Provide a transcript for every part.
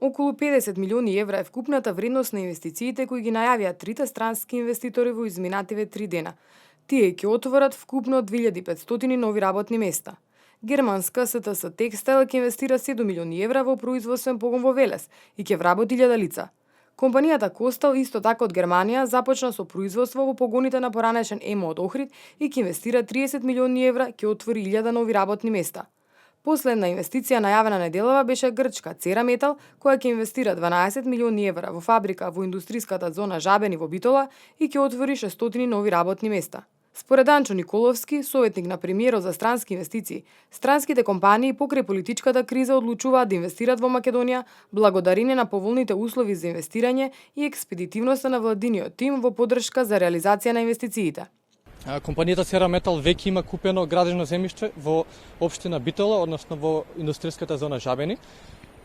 Околу 50 милиони евра е вкупната вредност на инвестициите кои ги најавија трите странски инвеститори во изминативе 3 дена. Тие ќе отворат вкупно 2500 нови работни места. Германска СТС Текстайл ќе инвестира 7 милиони евра во производствен погон во Велес и ќе вработи 1000 лица. Компанијата Костел, исто така од Германија, започна со производство во погоните на поранешен ЕМО од Охрид и ќе инвестира 30 милиони евра, ќе отвори 1000 нови работни места. Последна инвестиција најавена неделава беше грчка Цера Метал, која ќе инвестира 12 милиони евра во фабрика во индустриската зона Жабени во Битола и ќе отвори 600 нови работни места. Според Анчо Николовски, советник на премиерот за странски инвестиции, странските компании покрај политичката криза одлучуваат да инвестират во Македонија благодарение на поволните услови за инвестирање и експедитивноста на владиниот тим во поддршка за реализација на инвестициите. Компанијата Цера Метал веќе има купено градежно земјиште во општина Битола, односно во индустриската зона Жабени.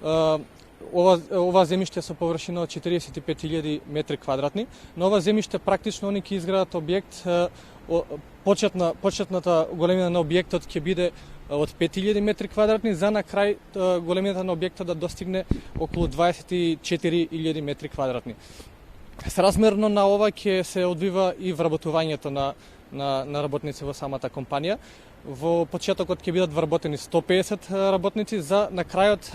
Ова земјиште со површина од 45.000 метри квадратни. На ова земјиште практично они ќе изградат објект, почетната големина на објектот ќе биде од 5000 метри квадратни, за на крај големината на објектот да достигне околу 24.000 метри квадратни. Сразмерно на ова ќе се одвива и вработувањето на работници во самата компанија. Во почетокот ќе бидат вработени 150 работници, за на крајот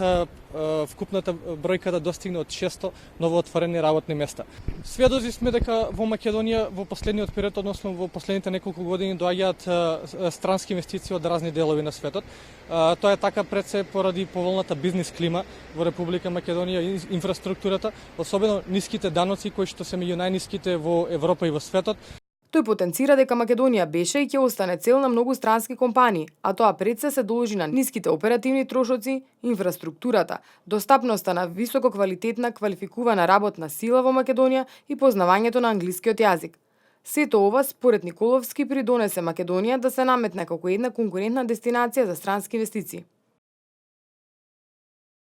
вкупната бројка да достигне од 600 новоотворени работни места. Сведоци сме дека во Македонија во последниот период, односно во последните неколку години, доаѓаат странски инвестиции од разни делови на светот. Тоа е така пред се поради поволната бизнис клима во Република Македонија и инфраструктурата, особено ниските даноци кои што се меѓу најниските во Европа и во светот. Тој потенцира дека Македонија беше и ќе остане цел на многу странски компании, а тоа пред се должи на ниските оперативни трошоци, инфраструктурата, достапноста на висококвалитетна квалификувана работна сила во Македонија и познавањето на англискиот јазик. Сето ова, според Николовски, придонесе Македонија да се наметне како една конкурентна дестинација за странски инвестиции.